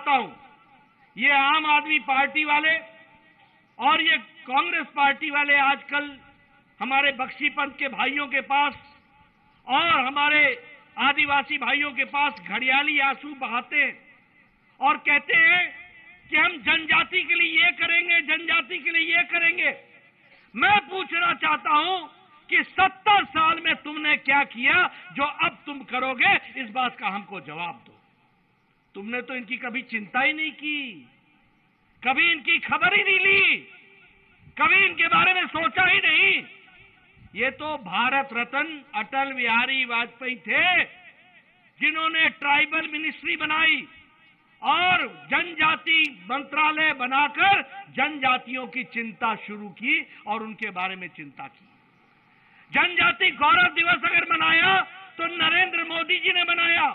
चाहता हूं, ये आम आदमी पार्टी वाले और ये कांग्रेस पार्टी वाले आजकल हमारे बख्शीपंथ के भाइयों के पास और हमारे आदिवासी भाइयों के पास घड़ियाली आंसू बहाते हैं और कहते हैं कि हम जनजाति के लिए ये करेंगे, जनजाति के लिए ये करेंगे। मैं पूछना चाहता हूं कि 70 साल में तुमने क्या किया जो अब तुम करोगे? इस बात का हमको जवाब दो। तुमने तो इनकी कभी चिंता ही नहीं की, कभी इनकी खबर ही नहीं ली, कभी इनके बारे में सोचा ही नहीं। ये तो भारत रत्न अटल बिहारी वाजपेयी थे जिन्होंने ट्राइबल मिनिस्ट्री बनाई और जनजाति मंत्रालय बनाकर जनजातियों की चिंता शुरू की और उनके बारे में चिंता की। जनजाति गौरव दिवस अगर मनाया तो नरेंद्र मोदी जी ने मनाया,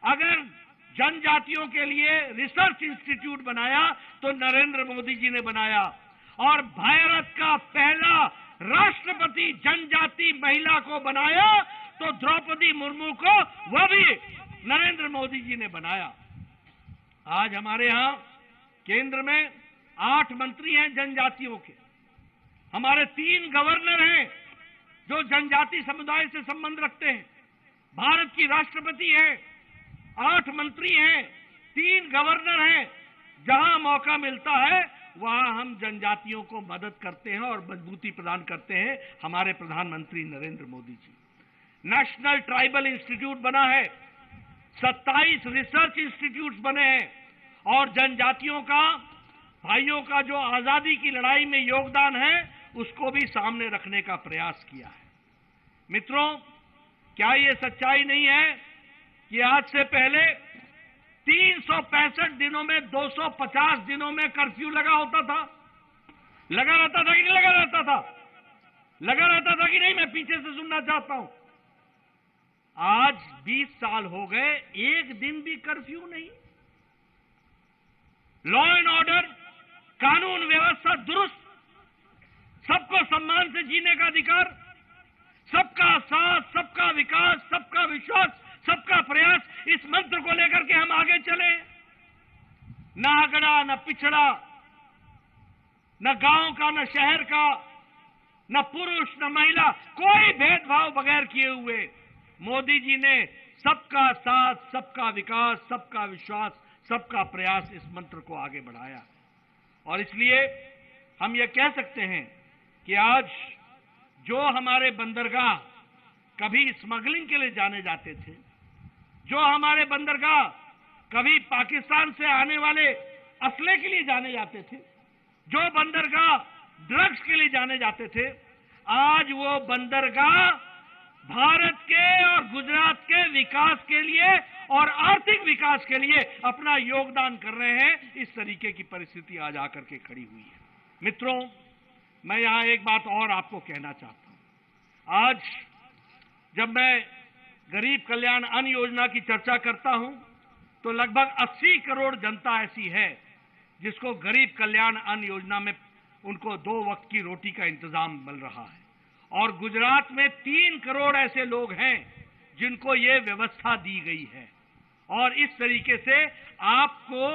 अगर जनजातियों के लिए रिसर्च इंस्टीट्यूट बनाया तो नरेंद्र मोदी जी ने बनाया, और भारत का पहला राष्ट्रपति जनजाति महिला को बनाया तो द्रौपदी मुर्मू को, वह भी नरेंद्र मोदी जी ने बनाया। आज हमारे यहां केंद्र में 8 मंत्री हैं जनजातियों के, हमारे 3 गवर्नर हैं जो जनजाति समुदाय से संबंध रखते हैं, भारत की राष्ट्रपति है, 8 मंत्री हैं, 3 गवर्नर हैं। जहां मौका मिलता है वहां हम जनजातियों को मदद करते हैं और मजबूती प्रदान करते हैं। हमारे प्रधानमंत्री Narendra Modi ji, national tribal institute बना है, 27 रिसर्च इंस्टीट्यूट्स बने हैं और जनजातियों का, भाइयों का जो आजादी की लड़ाई में योगदान है उसको भी सामने रखने का प्रयास किया है। मित्रों, क्या ये सच्चाई नहीं है कि आज से पहले 365 दिनों में 250 दिनों में कर्फ्यू लगा होता था? लगा रहता था कि नहीं लगा रहता था? लगा रहता था कि नहीं? मैं पीछे से सुनना चाहता हूं। आज 20 साल हो गए, एक दिन भी कर्फ्यू नहीं। लॉ एंड ऑर्डर, कानून व्यवस्था दुरुस्त, सबको सम्मान से जीने का अधिकार, सबका साथ, सबका विकास, सबका विश्वास, सबका प्रयास, इस मंत्र को लेकर के हम आगे चले। न आगड़ा, न पिछड़ा, न गांव का, न शहर का, न पुरुष, न महिला, कोई भेदभाव बगैर किए हुए मोदी जी ने सबका साथ, सबका विकास, सबका विश्वास, सबका प्रयास, इस मंत्र को आगे बढ़ाया। और इसलिए हम ये कह सकते हैं कि आज जो हमारे बंदरगाह कभी स्मगलिंग के लिए जाने जाते थे, जो हमारे बंदरगाह कभी पाकिस्तान से आने वाले असले के लिए जाने जाते थे, जो बंदरगाह ड्रग्स के लिए जाने जाते थे, आज वो बंदरगाह भारत के और गुजरात के विकास के लिए और आर्थिक विकास के लिए अपना योगदान कर रहे हैं। इस तरीके की परिस्थिति आज आकर के खड़ी हुई है। मित्रों, मैं यहां एक बात और आपको कहना चाहता हूं। आज जब मैं गरीब कल्याण अन्न योजना की चर्चा करता हूं तो लगभग 80 करोड़ जनता ऐसी है जिसको गरीब कल्याण अन्न योजना में उनको 2 वक्त की रोटी का इंतजाम मिल रहा है, और गुजरात में 3 करोड़ ऐसे लोग हैं जिनको ये व्यवस्था दी गई है। और इस तरीके से आपको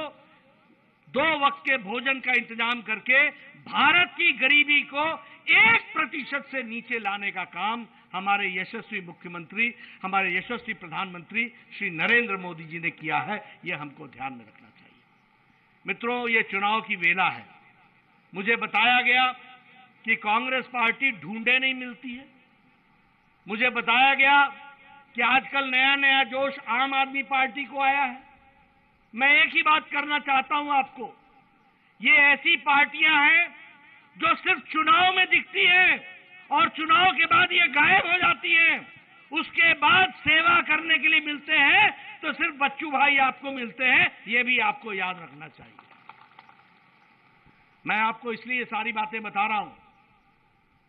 2 वक्त के भोजन का इंतजाम करके भारत की गरीबी को 1% से नीचे लाने का काम हमारे यशस्वी मुख्यमंत्री, हमारे यशस्वी प्रधानमंत्री श्री नरेंद्र मोदी जी ने किया है। यह हमको ध्यान में रखना चाहिए। मित्रों, ये चुनाव की वेला है। मुझे बताया गया कि कांग्रेस पार्टी ढूंढे नहीं मिलती है। मुझे बताया गया कि आजकल नया नया जोश आम आदमी पार्टी को आया है। मैं एक ही बात करना चाहता हूं आपको, ये ऐसी पार्टियां हैं जो सिर्फ चुनाव में दिखती हैं और चुनाव के बाद ये गायब हो जाती हैं। उसके बाद सेवा करने के लिए मिलते हैं तो सिर्फ बच्चू भाई आपको मिलते हैं। ये भी आपको याद रखना चाहिए। मैं आपको इसलिए ये सारी बातें बता रहा हूं।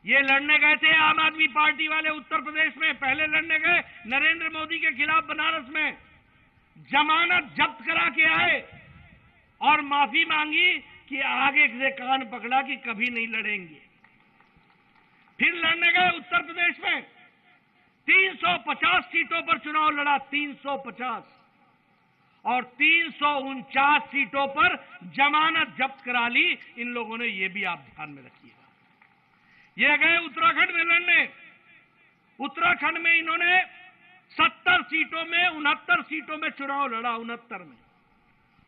ये लड़ने गए थे आम आदमी पार्टी वाले उत्तर प्रदेश में, पहले लड़ने गए नरेंद्र मोदी के खिलाफ बनारस में, जमानत जब्त करा के आए और माफी मांगी कि आगे से कान पकड़ा कि कभी नहीं लड़ेंगे। फिर लड़ने गए उत्तर प्रदेश में, 350 सीटों पर चुनाव लड़ा, 350, और 349 सीटों पर जमानत जब्त करा ली इन लोगों ने। ये भी आप ध्यान में रखिएगा। ये गए उत्तराखंड में लड़ने। उत्तराखंड में इन्होंने 70 सीटों में 69 सीटों में चुनाव लड़ा, 69 में,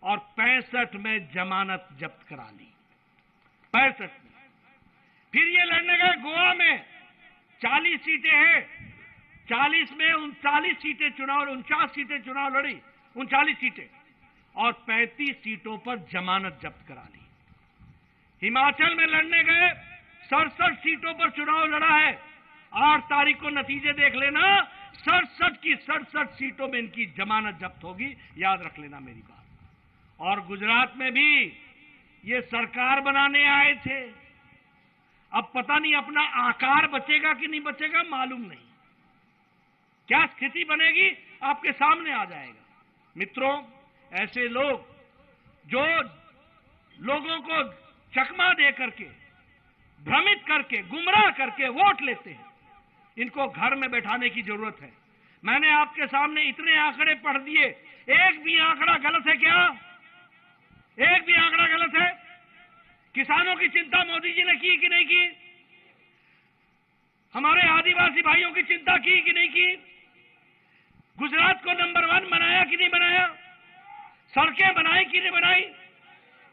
और 65 में जमानत जब्त करा ली, 65 में। फिर ये लड़ने गए गोवा में, 40 सीटें हैं, 40 में 39 सीटें चुनाव, 49 सीटें चुनाव लड़ी, 39 सीटें, और 35 सीटों पर जमानत जब्त करा ली। हिमाचल में लड़ने गए, 67 सीटों पर चुनाव लड़ा है। 8 तारीख को नतीजे देख लेना, 67 की 67 सीटों में इनकी जमानत जब्त होगी, याद रख लेना मेरी बात। और गुजरात में भी ये सरकार बनाने आए थे। अब पता नहीं अपना आकार बचेगा कि नहीं बचेगा, मालूम नहीं। क्या स्थिति बनेगी आपके सामने आ जाएगा। मित्रों, ऐसे लोग जो लोगों को चकमा दे करके, भ्रमित करके, गुमराह करके वोट लेते हैं, इनको घर में बैठाने की जरूरत है। मैंने आपके सामने इतने आंकड़े पढ़ दिए, एक भी आंकड़ा गलत है क्या? एक भी आंकड़ा गलत है? किसानों की चिंता मोदी जी ने की कि नहीं की? हमारे आदिवासी भाइयों की चिंता की कि नहीं की? गुजरात को नंबर 1 बनाया कि नहीं बनाया? सड़कें बनाई कि नहीं बनाई?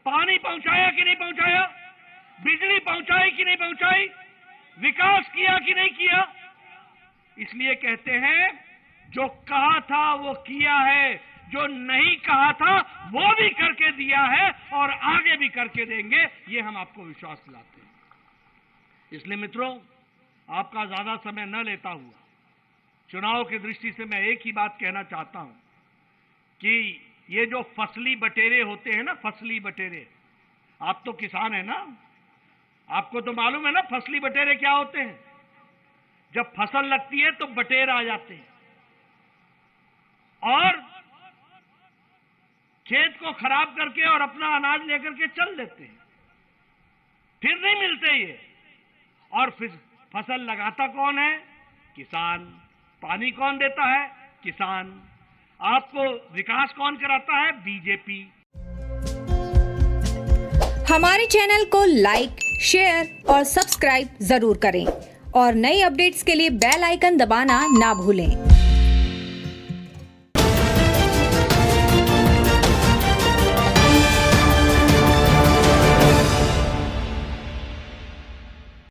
पानी पहुंचाया कि नहीं पहुंचाया? बिजली पहुंचाई कि नहीं पहुंचाई? विकास किया कि नहीं किया? इसलिए कहते हैं, जो कहा था वो किया है, जो नहीं कहा था वो भी करके दिया है और आगे भी करके देंगे, ये हम आपको विश्वास दिलाते हैं। इसलिए मित्रों, आपका ज्यादा समय न लेता हुआ चुनाव की दृष्टि से मैं एक ही बात कहना चाहता हूं कि ये जो फसली बटेरे होते हैं ना, फसली बटेरे, आप तो किसान है ना, आपको तो मालूम है ना फसली बटेरे क्या होते हैं। जब फसल लगती है तो बटेर आ जाते हैं और खेत को खराब करके और अपना अनाज लेकर के चल देते हैं, फिर नहीं मिलते ये। और फिर फसल लगाता कौन है? किसान। पानी कौन देता है? किसान। आपको विकास कौन कराता है? बीजेपी। हमारे चैनल को लाइक, शेयर और सब्सक्राइब जरूर करें और नई अपडेट्स के लिए बेल आइकन दबाना ना भूलें।